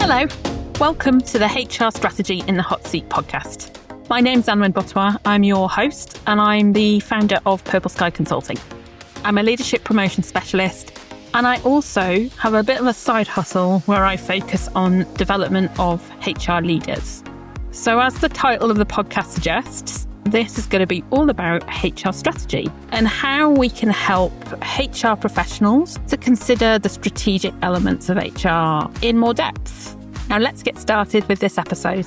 Hello, welcome to the HR Strategy in the Hot Seat podcast. My name's Anwen Bottois, I'm your host, and I'm the founder of Purple Sky Consulting. I'm a leadership promotion specialist, and I also have a bit of a side hustle where I focus on development of HR leaders. So as the title of the podcast suggests, this is going to be all about HR strategy and how we can help HR professionals to consider the strategic elements of HR in more depth. Now let's get started with this episode.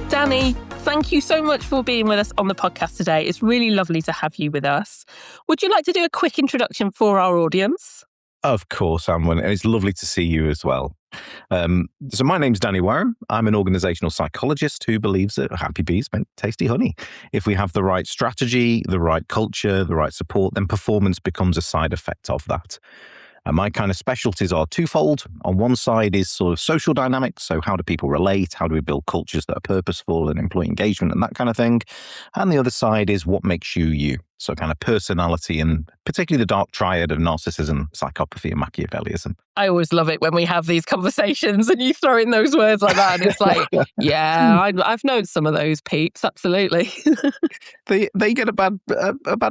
Danny, thank you so much for being with us on the podcast today. It's really lovely to have you with us. Would you like to do a quick introduction for our audience? Of course, Anwen, and it's lovely to see you as well. So my name's Danny Wareham. I'm an organisational psychologist who believes that happy bees make tasty honey. If we have the right strategy, the right culture, the right support, then performance becomes a side effect of that. And my kind of specialties are twofold. On one side is sort of social dynamics. So how do people relate? How do we build cultures that are purposeful and employee engagement and that kind of thing? And the other side is what makes you you. So kind of personality and particularly the dark triad of narcissism, psychopathy and Machiavellism. I always love it when we have these conversations and you throw in those words like that. And it's like, yeah, I've known some of those peeps. Absolutely. They get a bad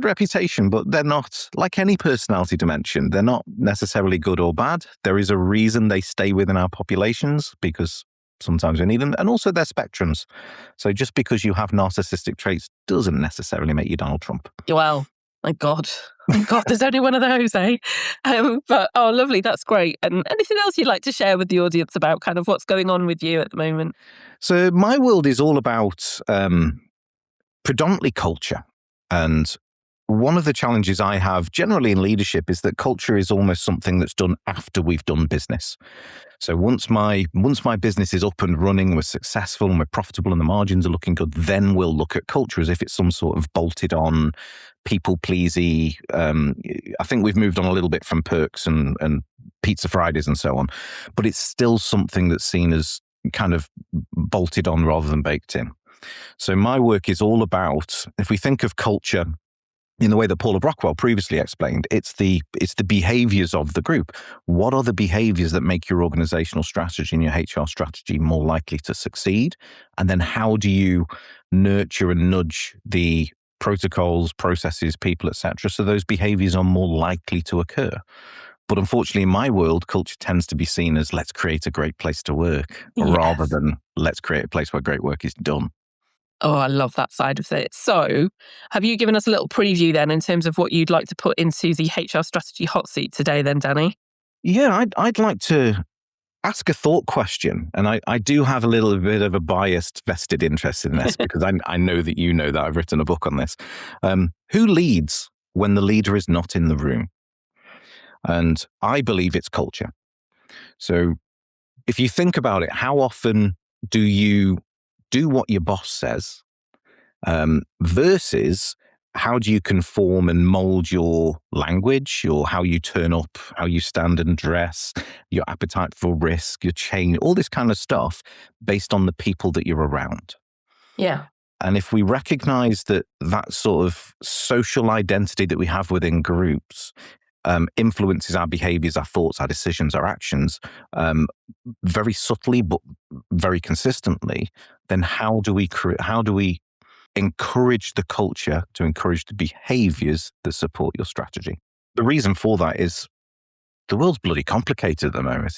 reputation, but they're not, like any personality dimension, they're not necessarily good or bad. There is a reason they stay within our populations because sometimes we need them, and also their spectrums. So just because you have narcissistic traits doesn't necessarily make you Donald Trump. Well, my God, there's only one of those, eh? But, lovely, that's great. And anything else you'd like to share with the audience about kind of what's going on with you at the moment? So my world is all about predominantly culture. And one of the challenges I have generally in leadership is that culture is almost something that's done after we've done business. So once my business is up and running, we're successful and we're profitable and the margins are looking good, then we'll look at culture as if it's some sort of bolted on, people-pleasy. I think we've moved on a little bit from perks and pizza Fridays and so on, but it's still something that's seen as kind of bolted on rather than baked in. So my work is all about, if we think of culture in the way that Paula Brockwell previously explained, it's the behaviours of the group. What are the behaviours that make your organisational strategy and your HR strategy more likely to succeed? And then how do you nurture and nudge the protocols, processes, people, etc., so those behaviours are more likely to occur? But unfortunately, in my world, culture tends to be seen as let's create a great place to work, rather than let's create a place where great work is done. Oh, I love that side of it. So have you given us a little preview then in terms of what you'd like to put into the HR strategy hot seat today then, Danny? Yeah, I'd like to ask a thought question. And I do have a little bit of a biased vested interest in this because I know that you know that I've written a book on this. Who leads when the leader is not in the room? And I believe it's culture. So if you think about it, how often do you do what your boss says versus how do you conform and mold your language, or how you turn up, how you stand and dress, your appetite for risk, your change, all this kind of stuff based on the people that you're around. Yeah. And if we recognize that sort of social identity that we have within groups influences our behaviors, our thoughts, our decisions, our actions very subtly but very consistently, then how do we encourage the culture to encourage the behaviors that support your strategy? The reason for that is the world's bloody complicated at the moment.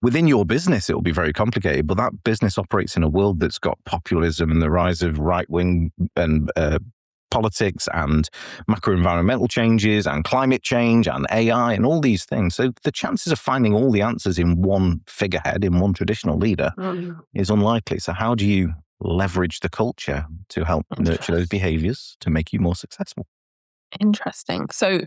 Within your business, it will be very complicated, but that business operates in a world that's got populism and the rise of right-wing and politics and macro-environmental changes and climate change and AI and all these things. So the chances of finding all the answers in one figurehead, in one traditional leader, is unlikely. So how do you leverage the culture to help nurture those behaviors to make you more successful? Interesting. So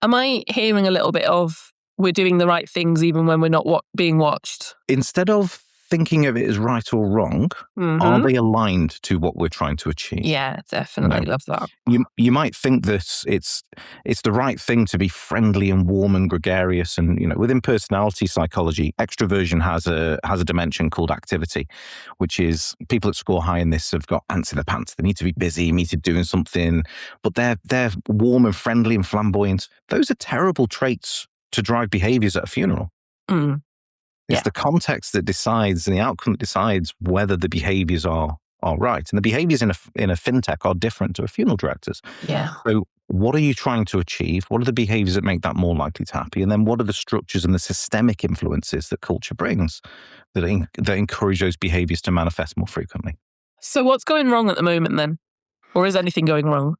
am I hearing a little bit of we're doing the right things even when we're not being watched? Instead of thinking of it as right or wrong, are they aligned to what we're trying to achieve? Yeah, definitely. Love that. You might think that it's the right thing to be friendly and warm and gregarious, and within personality psychology, extroversion has a dimension called activity, which is people that score high in this have got ants in their pants. They need to be busy, need to be doing something, but they're warm and friendly and flamboyant. Those are terrible traits to drive behaviours at a funeral. Mm. It's Yeah. the context that decides, and the outcome that decides whether the behaviours are right. And the behaviours in a fintech are different to a funeral director's. Yeah. So what are you trying to achieve? What are the behaviours that make that more likely to happen? And then what are the structures and the systemic influences that culture brings that encourage those behaviours to manifest more frequently? So what's going wrong at the moment then? Or is anything going wrong?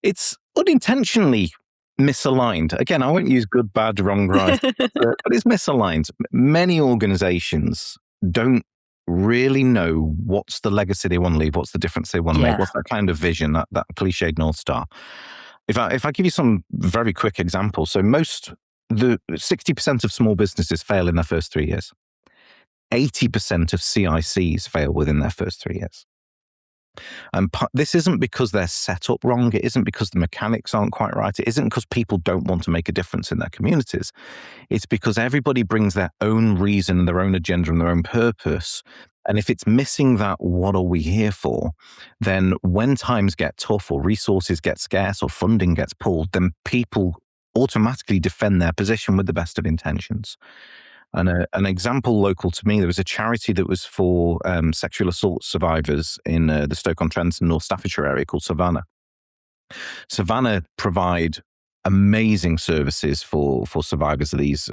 It's unintentionally misaligned. Again, I won't use good, bad, wrong, right, but it's misaligned. Many organizations don't really know what's the legacy they want to leave, what's the difference they want to make, what's that kind of vision, that cliched North Star. If I give you some very quick examples, so the 60% of small businesses fail in their first 3 years. 80% of CICs fail within their first 3 years. And this isn't because they're set up wrong. It isn't because the mechanics aren't quite right. It isn't because people don't want to make a difference in their communities. It's because everybody brings their own reason, their own agenda, and their own purpose. And if it's missing that, what are we here for? Then when times get tough or resources get scarce or funding gets pulled, then people automatically defend their position with the best of intentions. And an example local to me, there was a charity that was for sexual assault survivors in the Stoke-on-Trent and North Staffordshire area called Savannah. Savannah provide amazing services for survivors of these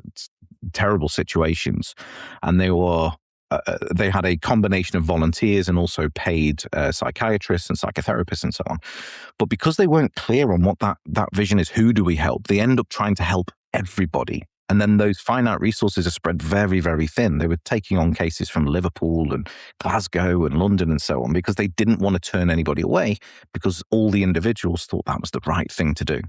terrible situations. And they had a combination of volunteers and also paid psychiatrists and psychotherapists and so on. But because they weren't clear on what that vision is, who do we help? They end up trying to help everybody. And then those finite resources are spread very, very thin. They were taking on cases from Liverpool and Glasgow and London and so on because they didn't want to turn anybody away because all the individuals thought that was the right thing to do.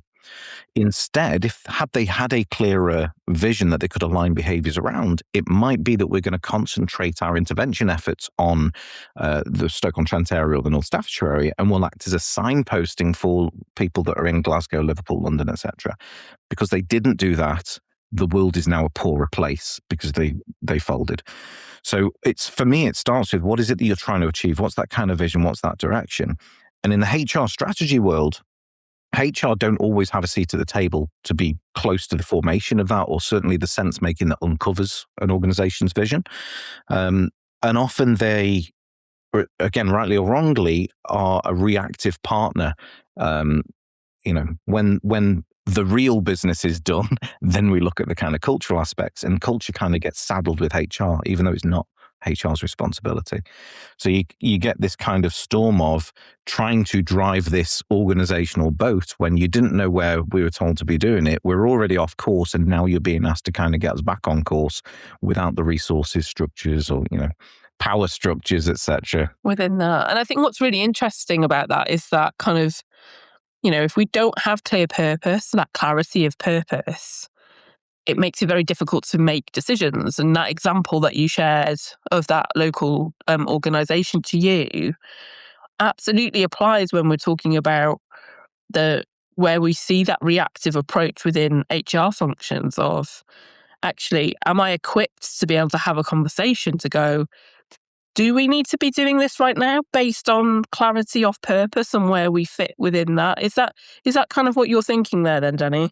Instead, had they had a clearer vision that they could align behaviours around, it might be that we're going to concentrate our intervention efforts on the Stoke-on-Trent area or the North Staffordshire area, and will act as a signposting for people that are in Glasgow, Liverpool, London, etc. Because they didn't do that, the world is now a poorer place because they folded. So for me, it starts with what is it that you're trying to achieve? What's that kind of vision? What's that direction? And in the HR strategy world, HR don't always have a seat at the table to be close to the formation of that, or certainly the sense making that uncovers an organization's vision. And often they, again, rightly or wrongly, are a reactive partner. When the real business is done, then we look at the kind of cultural aspects, and culture kind of gets saddled with HR, even though it's not HR's responsibility. So you get this kind of storm of trying to drive this organizational boat when you didn't know where we were told to be doing it. We're already off course, and now you're being asked to kind of get us back on course without the resources, structures, or power structures, etc. Within that. And I think what's really interesting about that is that kind of, if we don't have clear purpose, that clarity of purpose, it makes it very difficult to make decisions. And that example that you shared of that local organisation to you absolutely applies when we're talking about where we see that reactive approach within HR functions of, actually, am I equipped to be able to have a conversation to go, do we need to be doing this right now based on clarity of purpose and where we fit within that? Is that kind of what you're thinking there then, Danny?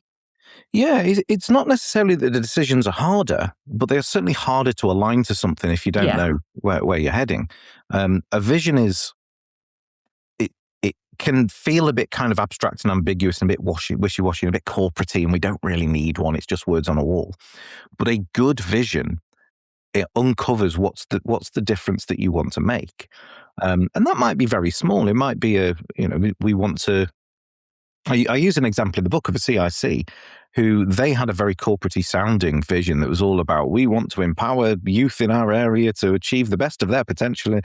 Yeah, it's not necessarily that the decisions are harder, but they're certainly harder to align to something if you don't know where you're heading. A vision it can feel a bit kind of abstract and ambiguous and a bit wishy-washy and a bit corporate-y, and we don't really need one. It's just words on a wall. But a good vision, it uncovers what's the difference that you want to make. And that might be very small. It might be we want to. I use an example in the book of a CIC who they had a very corporate-y sounding vision that was all about, we want to empower youth in our area to achieve the best of their potential.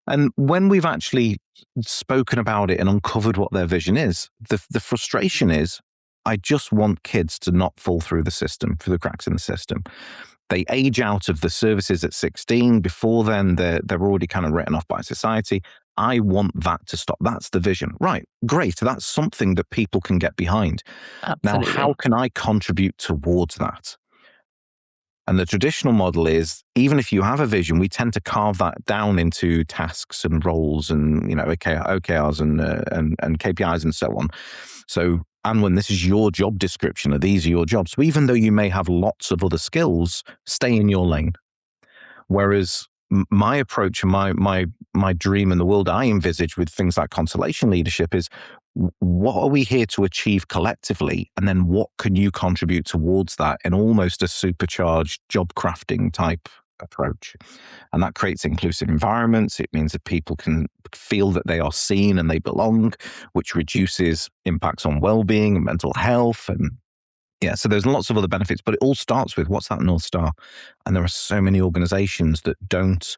And when we've actually spoken about it and uncovered what their vision is, the frustration is, I just want kids to not fall through the cracks in the system. They age out of the services at 16. Before then, they're already kind of written off by society. I want that to stop. That's the vision. Right, great. That's something that people can get behind. Absolutely. Now, how can I contribute towards that? And the traditional model is, even if you have a vision, we tend to carve that down into tasks and roles and OKRs and KPIs and so on. So Anwen, this is your job description, or these are your jobs. So even though you may have lots of other skills, stay in your lane. Whereas my approach and my dream in the world I envisage with things like constellation leadership is, what are we here to achieve collectively? And then what can you contribute towards that in almost a supercharged job crafting type approach? And that creates inclusive environments. It means that people can feel that they are seen and they belong, which reduces impacts on well-being and mental health. And yeah, so there's lots of other benefits, but it all starts with, what's that North Star? And there are so many organizations that don't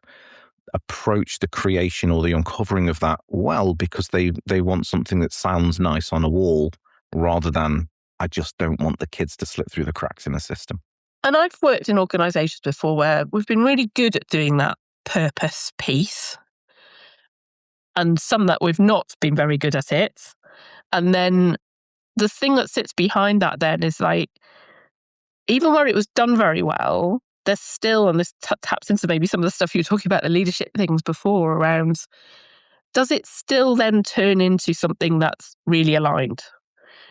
approach the creation or the uncovering of that well, because they want something that sounds nice on a wall rather than, I just don't want the kids to slip through the cracks in the system. And I've worked in organisations before where we've been really good at doing that purpose piece, and some that we've not been very good at it. And then the thing that sits behind that then is like, even where it was done very well, there's still, and this taps into maybe some of the stuff you were talking about, the leadership things before around, does it still then turn into something that's really aligned?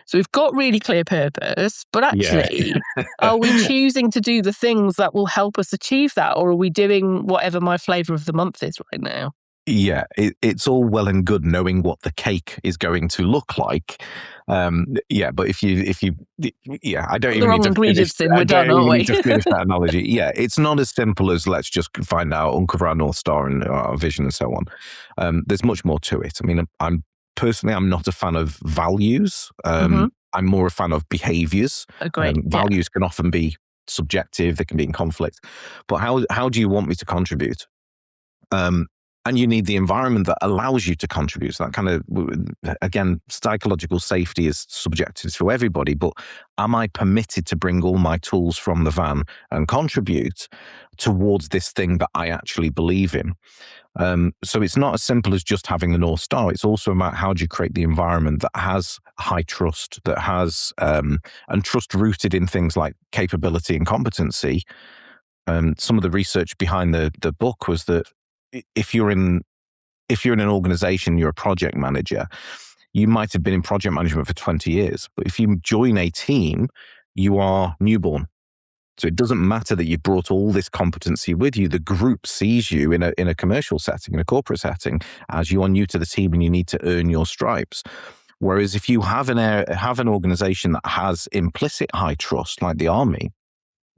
So we've got really clear purpose, but actually, are we choosing to do the things that will help us achieve that? Or are we doing whatever my flavour of the month is right now? Yeah, it's all well and good knowing what the cake is going to look like. Yeah, but if you, I don't even need to finish. We're done, aren't we? Need to finish that analogy. Yeah, it's not as simple as let's just find out, uncover our North Star and our vision and so on. There's much more to it. I mean, I'm not a fan of values. I'm more a fan of behaviours. Agreed. Values can often be subjective; they can be in conflict. But how do you want me to contribute? And you need the environment that allows you to contribute. So that kind of, again, psychological safety is subjective to everybody, but am I permitted to bring all my tools from the van and contribute towards this thing that I actually believe in? So it's not as simple as just having the North Star. It's also about how do you create the environment that has high trust, that has, and trust rooted in things like capability and competency. Some of the research behind the book was that if you're in an organization, you're a project manager, you might have been in project management for 20 years. But if you join a team, you are newborn. So it doesn't matter that you brought all this competency with you. The group sees you in a commercial setting, in a corporate setting, as you are new to the team and you need to earn your stripes. Whereas if you have an organization that has implicit high trust, like the army,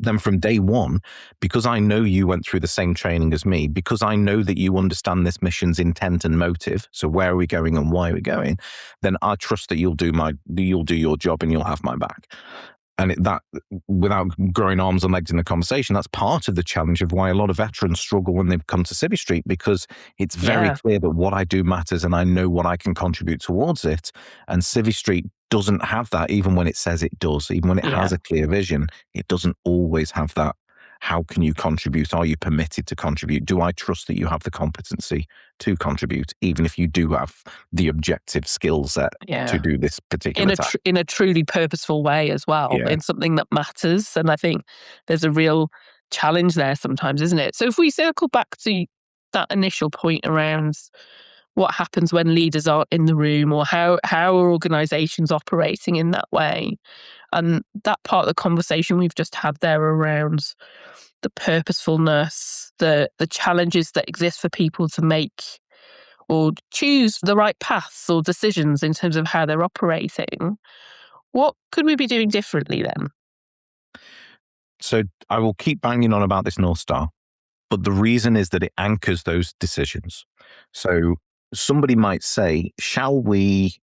then from day one, because I know you went through the same training as me, because I know that you understand this mission's intent and motive, so where are we going and why are we going, then I trust that you'll do your job and you'll have my back. And that, without growing arms and legs in the conversation, that's part of the challenge of why a lot of veterans struggle when they come to Civvy Street, because it's very clear that what I do matters and I know what I can contribute towards it. And Civvy Street doesn't have that, even when it says it does. Even when it has a clear vision, it doesn't always have that. How can you contribute? Are you permitted to contribute? Do I trust that you have the competency to contribute, even if you do have the objective skill set to do this particular task? In a truly purposeful way as well, in something that matters. And I think there's a real challenge there sometimes, isn't it? So if we circle back to that initial point around what happens when leaders aren't in the room, or how are organisations operating in that way, and that part of the conversation we've just had there around the purposefulness, the challenges that exist for people to make or choose the right paths or decisions in terms of how they're operating, what could we be doing differently then? So I will keep banging on about this North Star, but the reason is that it anchors those decisions. So somebody might say, shall we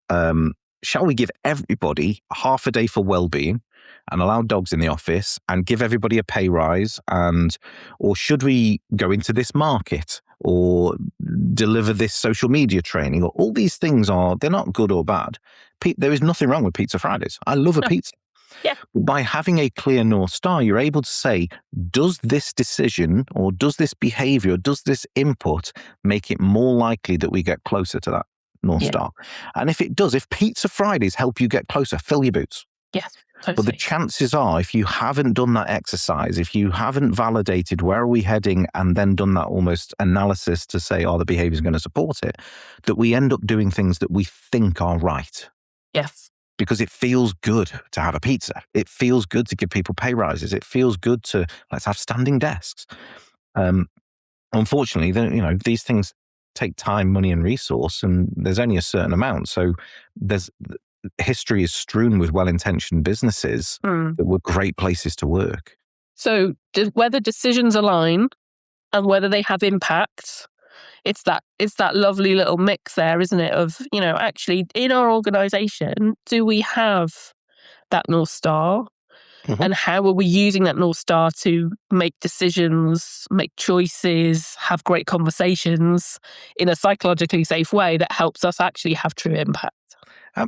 give everybody half a day for well-being and allow dogs in the office and give everybody a pay rise, or should we go into this market or deliver this social media training? Or all these things they're not good or bad. There is nothing wrong with Pizza Fridays. I love a pizza. Yeah. By having a clear North Star, you're able to say, does this decision or does this behavior, does this input make it more likely that we get closer to that North Star? And if it does, if Pizza Fridays help you get closer, fill your boots. Yes, totally. But the chances are, if you haven't done that exercise, if you haven't validated where are we heading and then done that almost analysis to say, the behavior is going to support it, that we end up doing things that we think are right. Yes. because it feels good to have a pizza. It feels good to give people pay rises. It feels good to let's have standing desks. Unfortunately, these things take time, money, and resource, and there's only a certain amount. So history is strewn with well-intentioned businesses that were great places to work. So whether decisions align and whether they have impact, it's that lovely little mix there, isn't it? Of, actually in our organisation, do we have that North Star? Mm-hmm. And how are we using that North Star to make decisions, make choices, have great conversations in a psychologically safe way that helps us actually have true impact?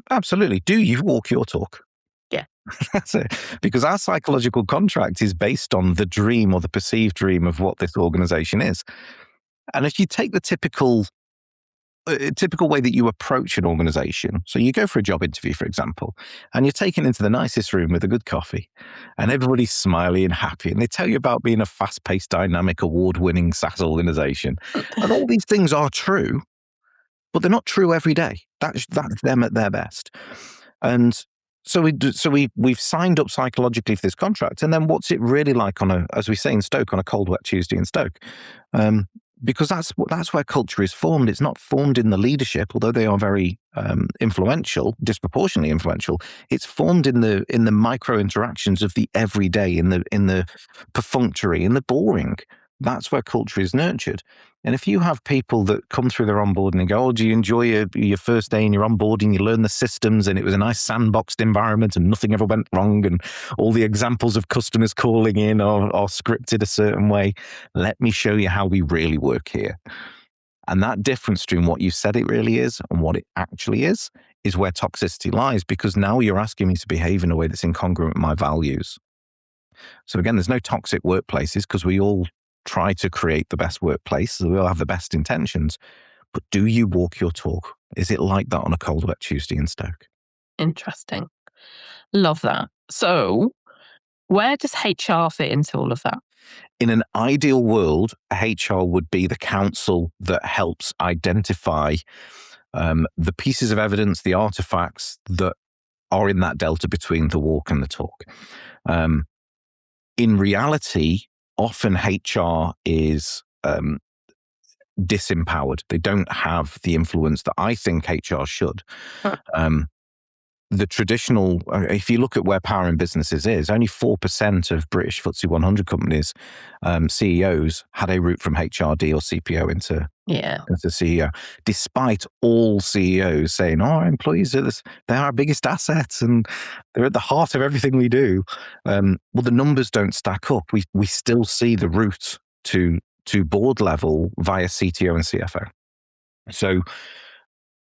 Absolutely. Do you walk your talk? Yeah. That's it. Because our psychological contract is based on the dream or the perceived dream of what this organisation is. And if you take the typical way that you approach an organisation, so you go for a job interview, for example, and you're taken into the nicest room with a good coffee, and everybody's smiley and happy, and they tell you about being a fast-paced, dynamic, award-winning SaaS organisation. And all these things are true, but they're not true every day. That's them at their best. And so we've signed up psychologically for this contract, and then what's it really like as we say in Stoke, on a cold, wet Tuesday in Stoke? Because that's where culture is formed. It's not formed in the leadership, although they are very influential, disproportionately influential. It's formed in the micro interactions of the everyday, in the perfunctory, in the boring. That's where culture is nurtured. And if you have people that come through their onboarding and go, "Oh, do you enjoy your first day in your onboarding? You learn the systems, and it was a nice sandboxed environment, and nothing ever went wrong, and all the examples of customers calling in are scripted a certain way. Let me show you how we really work here." And that difference between what you said it really is and what it actually is where toxicity lies, because now you're asking me to behave in a way that's incongruent with my values. So again, there's no toxic workplaces, because we all try to create the best workplace. So we all have the best intentions. But do you walk your talk? Is it like that on a cold, wet Tuesday in Stoke? Interesting. Love that. So where does HR fit into all of that? In an ideal world, HR would be the counsel that helps identify the pieces of evidence, the artifacts that are in that delta between the walk and the talk. In reality, often HR is disempowered. They don't have the influence that I think HR should. The traditional, if you look at where power in businesses is, only 4% of British FTSE 100 companies, CEOs, had a route from HRD or CPO into CEO, despite all CEOs saying, our employees they're our biggest assets and they're at the heart of everything we do. Well, the numbers don't stack up. We still see the route to board level via CTO and CFO. So,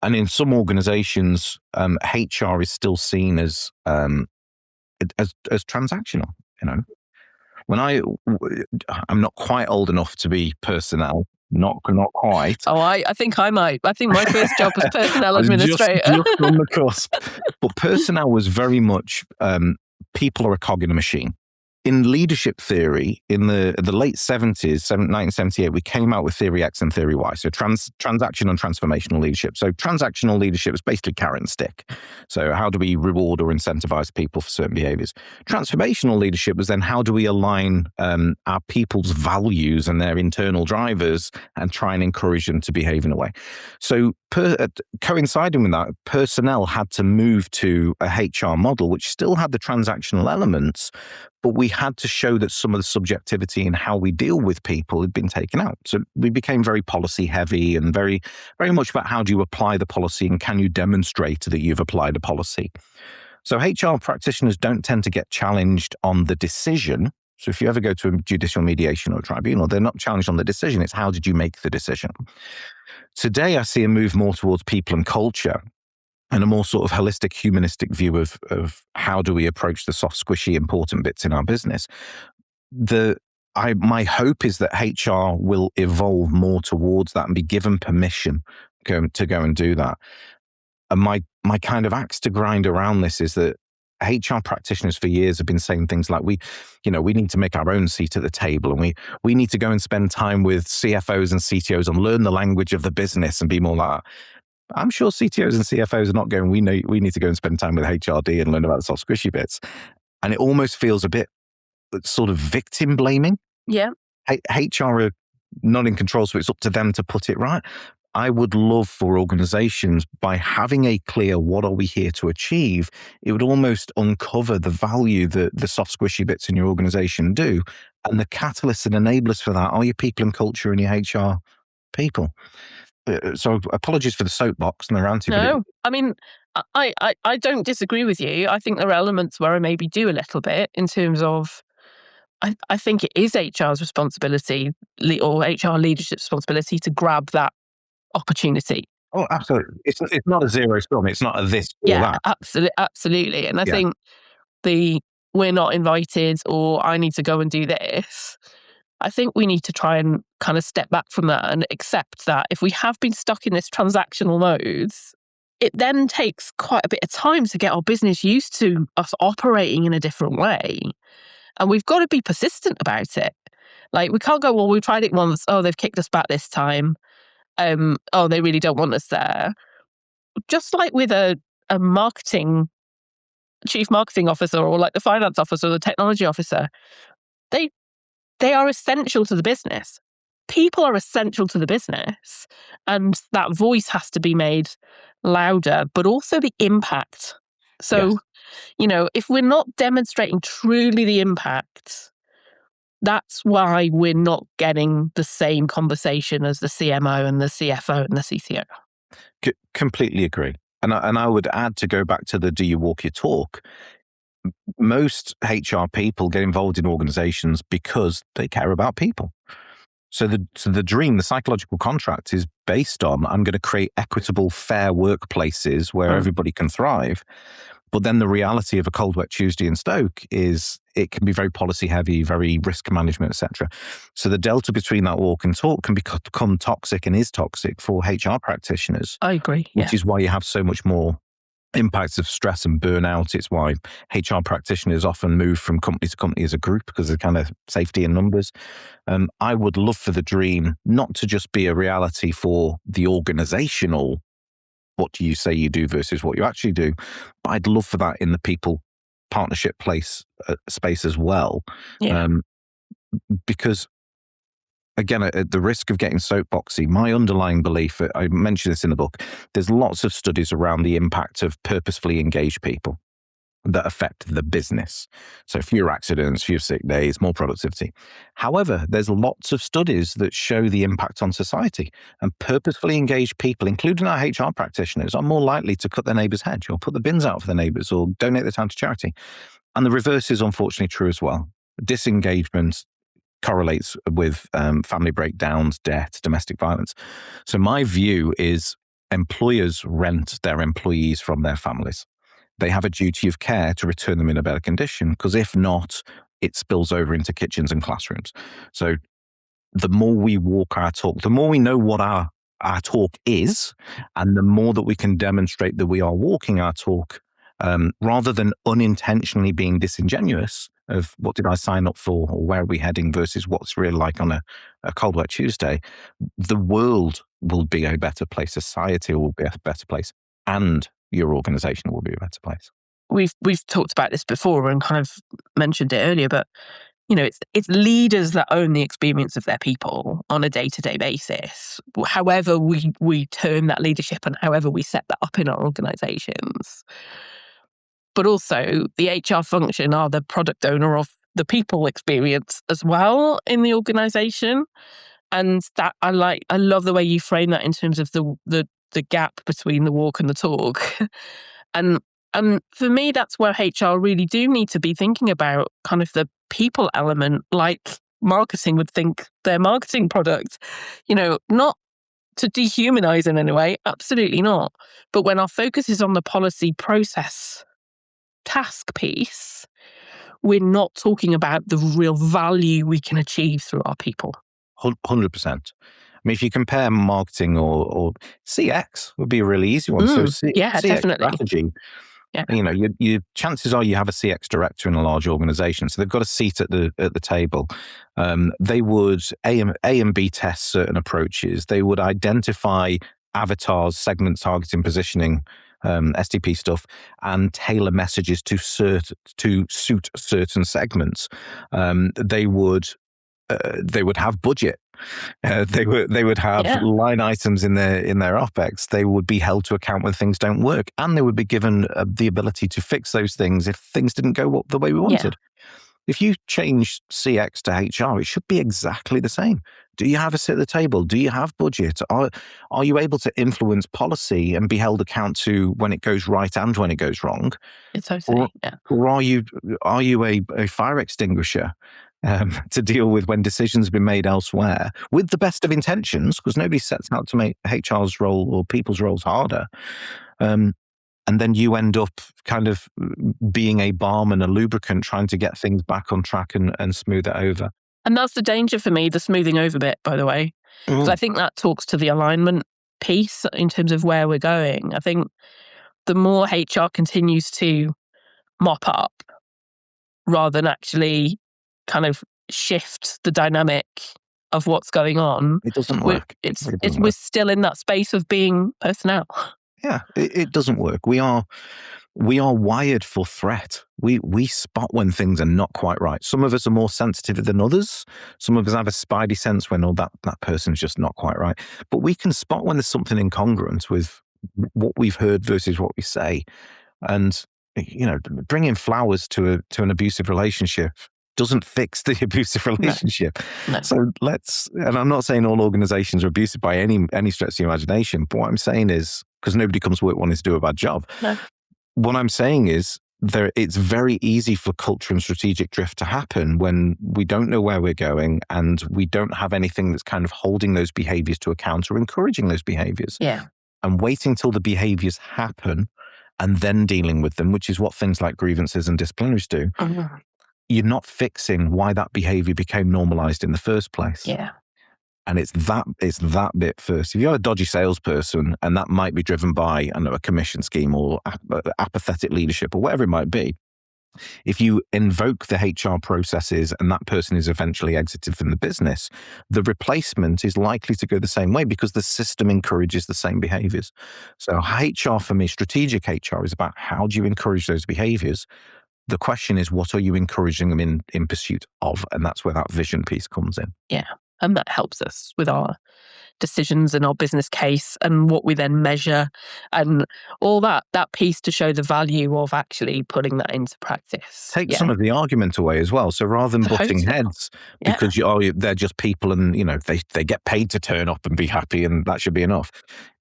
and in some organizations, HR is still seen as transactional. When I'm not quite old enough to be personnel, not quite. Oh, I think I might. I think my first job was personnel administrator. Just on the cusp. But personnel was very much people are a cog in a machine. In leadership theory, in the late 70s, 1978, we came out with Theory X and Theory Y. So transaction and transformational leadership. So transactional leadership is basically carrot and stick. So how do we reward or incentivize people for certain behaviors? Transformational leadership was then how do we align our people's values and their internal drivers and try and encourage them to behave in a way. So coinciding with that, personnel had to move to a HR model, which still had the transactional elements, but we had to show that some of the subjectivity in how we deal with people had been taken out. So we became very policy heavy and very, very much about how do you apply the policy and can you demonstrate that you've applied a policy. So HR practitioners don't tend to get challenged on the decision. So if you ever go to a judicial mediation or a tribunal, they're not challenged on the decision. It's how did you make the decision? Today, I see a move more towards people and culture, and a more sort of holistic, humanistic view of how do we approach the soft, squishy, important bits in our business. My hope is that HR will evolve more towards that and be given permission to go and do that. And my kind of axe to grind around this is that HR practitioners for years have been saying things like we need to make our own seat at the table, and we need to go and spend time with CFOs and CTOs and learn the language of the business and be more like that. I'm sure CTOs and CFOs are not going, we need to go and spend time with HRD and learn about the soft squishy bits. And it almost feels a bit sort of victim blaming. Yeah. HR are not in control, so it's up to them to put it right. I would love for organizations, by having a clear what are we here to achieve, it would almost uncover the value that the soft squishy bits in your organization do. And the catalysts and enablers for that are your people and culture and your HR people. So apologies for the soapbox and the ranty. No, I mean, I don't disagree with you. I think there are elements where I maybe do a little bit in terms of, I think it is HR's responsibility or HR leadership's responsibility to grab that opportunity. Oh, absolutely. It's not a zero sum. It's not a this or that. Absolutely. And I think we're not invited or I need to go and do this. I think we need to try and kind of step back from that and accept that if we have been stuck in this transactional mode, it then takes quite a bit of time to get our business used to us operating in a different way. And we've got to be persistent about it. Like, we can't go, well, we tried it once. Oh, they've kicked us back this time. Oh, they really don't want us there. Just like with a chief marketing officer or like the finance officer or the technology officer, they are essential to the business. People are essential to the business. And that voice has to be made louder, but also the impact. So, if we're not demonstrating truly the impact, that's why we're not getting the same conversation as the CMO and the CFO and the CTO. Completely agree. And I would add, to go back to the do you walk your talk, most HR people get involved in organizations because they care about people. So the dream, the psychological contract is based on, I'm going to create equitable, fair workplaces where everybody can thrive. But then the reality of a cold, wet Tuesday in Stoke is it can be very policy heavy, very risk management, etc. So the delta between that walk and talk can become toxic and is toxic for HR practitioners. I agree. Which is why you have so much more impacts of stress and burnout. It's why HR practitioners often move from company to company as a group, because of kind of safety in numbers. I would love for the dream not to just be a reality for the organizational, what do you say you do versus what you actually do, but I'd love for that in the people partnership space as well. Because again, at the risk of getting soapboxy, my underlying belief, I mentioned this in the book, there's lots of studies around the impact of purposefully engaged people that affect the business. So fewer accidents, fewer sick days, more productivity. However, there's lots of studies that show the impact on society, and purposefully engaged people, including our HR practitioners, are more likely to cut their neighbour's hedge or put the bins out for their neighbours or donate their time to charity. And the reverse is unfortunately true as well. Disengagement correlates with family breakdowns, debt, domestic violence. So my view is employers rent their employees from their families. They have a duty of care to return them in a better condition, because if not, it spills over into kitchens and classrooms. So the more we walk our talk, the more we know what our talk is, and the more that we can demonstrate that we are walking our talk, rather than unintentionally being disingenuous of what did I sign up for or where are we heading versus what's really like on a cold, wet Tuesday, the world will be a better place, society will be a better place, and your organization will be a better place. We've talked about this before and kind of mentioned it earlier, but it's leaders that own the experience of their people on a day-to-day basis, however we term that leadership and however we set that up in our organizations. But also the HR function are the product owner of the people experience as well in the organization. And that I love the way you frame that in terms of the gap between the walk and the talk. And for me, that's where HR really do need to be thinking about kind of the people element, like marketing would think their marketing product, not to dehumanize in any way, absolutely not. But when our focus is on the policy process task piece, we're not talking about the real value we can achieve through our people. 100%. I mean, if you compare marketing or CX would be a really easy one. So CX definitely. Strategy, your chances are you have a CX director in a large organization, so they've got a seat at the table. They would A and B test certain approaches. They would identify avatars, segment targeting, positioning, STP stuff, and tailor messages to suit certain segments. They would have budget. They would have line items in their OpEx. They would be held to account when things don't work, and they would be given the ability to fix those things if things didn't go the way we wanted. If you change CX to HR, it should be exactly the same. Do you have a seat at the table? Do you have budget? Are you able to influence policy and be held account to when it goes right and when it goes wrong? It's okay. Or are you a fire extinguisher to deal with when decisions have been made elsewhere with the best of intentions? Because nobody sets out to make HR's role or people's roles harder. And then you end up kind of being a balm and a lubricant, trying to get things back on track and smooth it over. And that's the danger for me, the smoothing over bit, by the way. Because I think that talks to the alignment piece in terms of where we're going. I think the more HR continues to mop up rather than actually kind of shift the dynamic of what's going on, it doesn't work. We're still in that space of being personnel. Yeah, it doesn't work. We are wired for threat. We spot when things are not quite right. Some of us are more sensitive than others. Some of us have a spidey sense when that person's just not quite right. But we can spot when there's something incongruent with what we've heard versus what we say. And bringing flowers to an abusive relationship doesn't fix the abusive relationship. No. So and I'm not saying all organizations are abusive by any stretch of the imagination, but what I'm saying is, because nobody comes to work wanting to do a bad job. No. What I'm saying is it's very easy for culture and strategic drift to happen when we don't know where we're going and we don't have anything that's kind of holding those behaviors to account or encouraging those behaviors. Yeah. And waiting till the behaviors happen and then dealing with them, which is what things like grievances and disciplinaries do. Mm-hmm. You're not fixing why that behavior became normalized in the first place. Yeah. And it's that bit first. If you're a dodgy salesperson, and that might be driven by, a commission scheme or apathetic leadership or whatever it might be, if you invoke the HR processes and that person is eventually exited from the business, the replacement is likely to go the same way because the system encourages the same behaviors. So HR for me, strategic HR, is about how do you encourage those behaviors? The question is, what are you encouraging them in pursuit of? And that's where that vision piece comes in. Yeah. And that helps us with our decisions and our business case and what we then measure and all that piece to show the value of actually putting that into practice. Take some of the argument away as well. So rather than butting heads because they're just people and they get paid to turn up and be happy and that should be enough.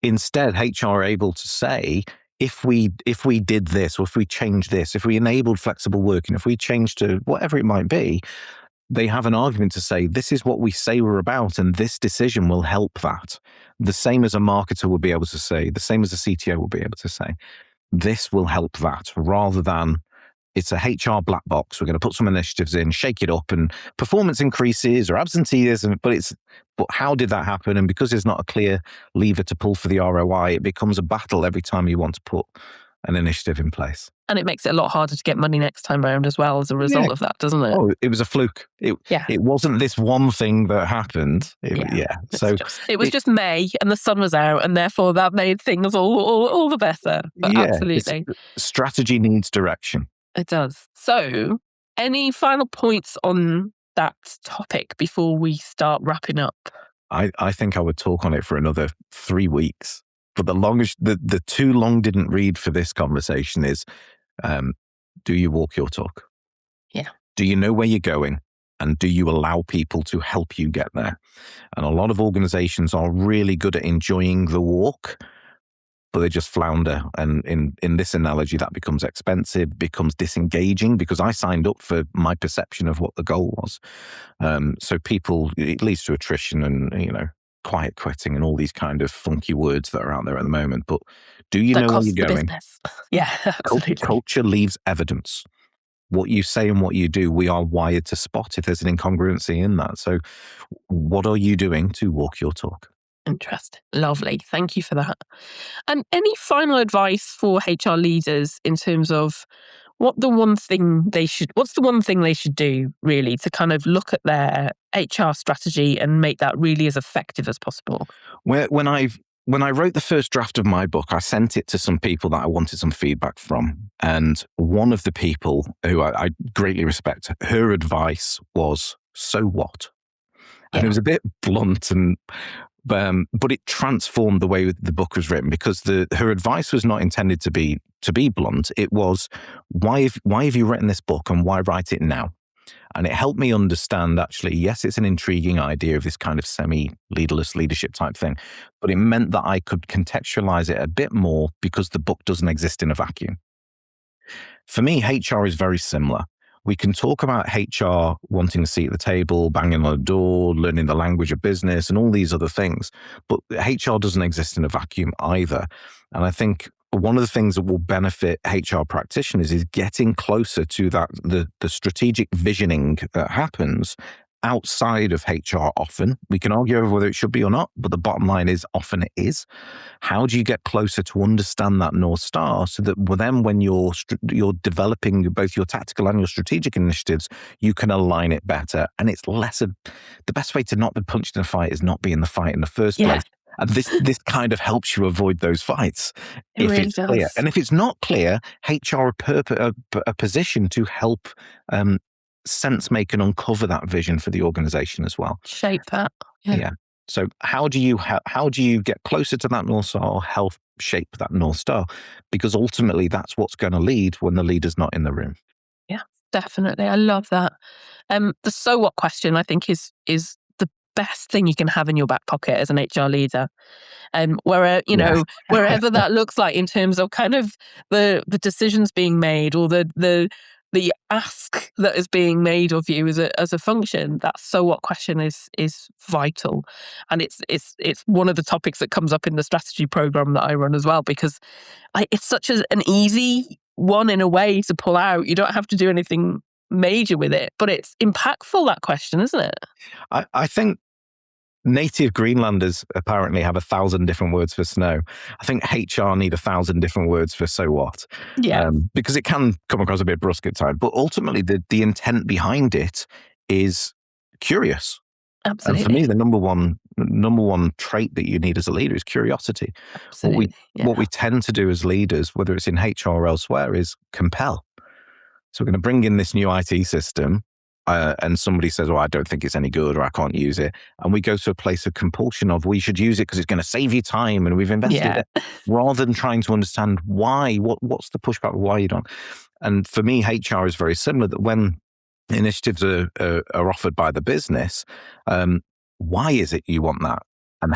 Instead, HR are able to say, if we did this, or if we changed this, if we enabled flexible working, if we changed to whatever it might be, they have an argument to say, this is what we say we're about, and this decision will help that. The same as a marketer will be able to say, the same as a CTO will be able to say, this will help that, rather than it's a HR black box. We're going to put some initiatives in, shake it up, and performance increases or absenteeism. But how did that happen? And because there's not a clear lever to pull for the ROI, it becomes a battle every time you want to put an initiative in place. And it makes it a lot harder to get money next time around as well as a result of that, doesn't it? Oh, it was a fluke. It wasn't this one thing that happened. So it was just May and the sun was out, and therefore that made things all the better. But absolutely. Strategy needs direction. It does. So, any final points on that topic before we start wrapping up? I think I would talk on it for another 3 weeks. But the too long didn't read for this conversation is, do you walk your talk? Yeah. Do you know where you're going? And do you allow people to help you get there? And a lot of organizations are really good at enjoying the walk, but they just flounder. And in this analogy, that becomes expensive, becomes disengaging, because I signed up for my perception of what the goal was. So it leads to attrition and, quiet quitting and all these kind of funky words that are out there at the moment. But do you know where you're going? Yeah, absolutely. Culture leaves evidence. What you say and what you do, we are wired to spot if there's an incongruency in that. So what are you doing to walk your talk? Interesting. Lovely. Thank you for that. And any final advice for HR leaders in terms of what's the one thing they should do really to kind of look at their HR strategy and make that really as effective as possible? When I've when I wrote the first draft of my book, I sent it to some people that I wanted some feedback from. And one of the people who I greatly respect, her advice was, so what? And it was a bit blunt, but it transformed the way the book was written, because her advice was not intended to be blunt. It was, why have you written this book, and why write it now? And it helped me understand, actually, yes, it's an intriguing idea of this kind of semi-leaderless leadership type thing, but it meant that I could contextualize it a bit more because the book doesn't exist in a vacuum. For me, HR is very similar. We can talk about HR wanting a seat at the table, banging on a door, learning the language of business, and all these other things. But HR doesn't exist in a vacuum either. And I think one of the things that will benefit HR practitioners is getting closer to that, the strategic visioning that happens outside of HR often. We can argue over whether it should be or not, but the bottom line is often it is. How do you get closer to understand that North Star so that then when you're developing both your tactical and your strategic initiatives, you can align it better? And it's less of, the best way to not be punched in a fight is not be in the fight in the first place. And this kind of helps you avoid those fights if it's clear. And if it's not clear, HR are positioned to help sense make and uncover that vision for the organization as well. Shape that. Yeah. So how do you get closer to that North Star, or help shape that North Star? Because ultimately that's what's going to lead when the leader's not in the room. Yeah, definitely. I love that. The so what question, I think, is the best thing you can have in your back pocket as an HR leader. Wherever that looks like in terms of kind of the decisions being made, or the ask that is being made of you as a function, that so what question is vital. And it's one of the topics that comes up in the strategy program that I run as well, because it's such an easy one in a way to pull out. You don't have to do anything major with it, but it's impactful, that question, isn't it? I think native Greenlanders apparently have 1,000 different words for snow. I think HR need 1,000 different words for so what. Yeah. Because it can come across a bit brusque at times, but ultimately the intent behind it is curious. Absolutely. And for me, the number one trait that you need as a leader is curiosity. Absolutely. What we tend to do as leaders, whether it's in HR or elsewhere, is compel. So we're going to bring in this new IT system, and somebody says, "Oh, I don't think it's any good," or "I can't use it," and we go to a place of compulsion of, "We should use it because it's going to save you time," and we've invested it, rather than trying to understand why. What's the pushback? Why you don't? And for me, HR is very similar. That when initiatives are offered by the business, why is it you want that? And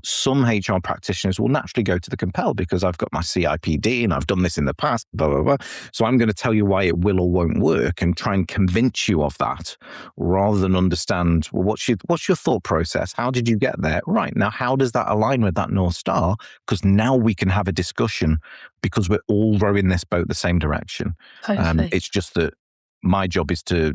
some HR practitioners will naturally go to the compel, because I've got my CIPD and I've done this in the past, blah, blah, blah. So I'm going to tell you why it will or won't work and try and convince you of that, rather than understand, well, what's your thought process? How did you get there? Right. Now, how does that align with that North Star? Because now we can have a discussion, because we're all rowing this boat the same direction. It's just that my job is to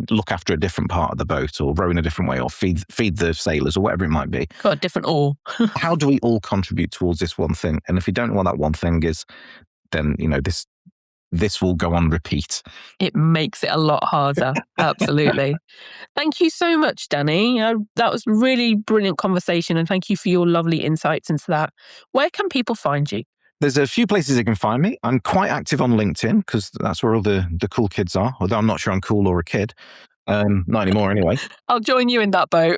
look after a different part of the boat, or row in a different way, or feed the sailors, or whatever it might be. Got a different oar. How do we all contribute towards this one thing? And if we don't know what that one thing is, then this will go on repeat. It makes it a lot harder. Absolutely. Thank you so much, Danny. That was a really brilliant conversation, and thank you for your lovely insights into that. Where can people find you? There's a few places you can find me. I'm quite active on LinkedIn, because that's where all the cool kids are, although I'm not sure I'm cool or a kid. Not anymore anyway. I'll join you in that boat.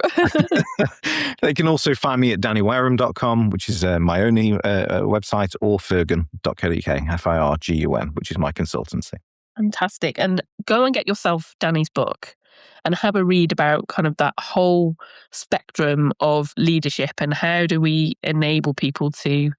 They can also find me at dannywareham.com, which is my only website, or firgun.co.uk, FIRGUN, which is my consultancy. Fantastic. And go and get yourself Danny's book and have a read about kind of that whole spectrum of leadership, and how do we enable people to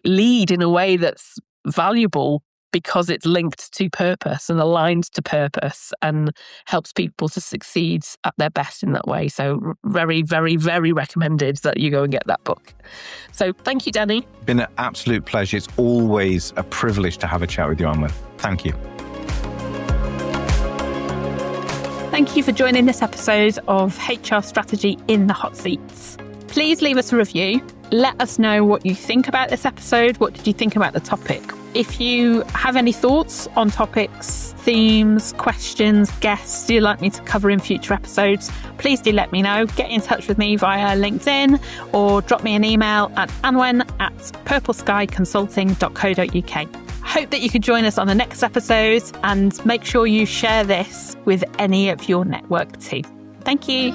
lead in a way that's valuable, because it's linked to purpose and aligned to purpose, and helps people to succeed at their best in that way. So very, very, very recommended that you go and get that book. So thank you, Danny. Been an absolute pleasure. It's always a privilege to have a chat with you, Anwen. Thank you. Thank you for joining this episode of HR Strategy in the Hot Seats. Please leave us a review. Let us know what you think about this episode. What did you think about the topic? If you have any thoughts on topics themes, questions, guests you'd like me to cover in future episodes, please do let me know. Get in touch with me via LinkedIn or drop me an email at anwen@purpleskyconsulting.co.uk. Hope that you could join us on the next episode, and make sure you share this with any of your network too. Thank you.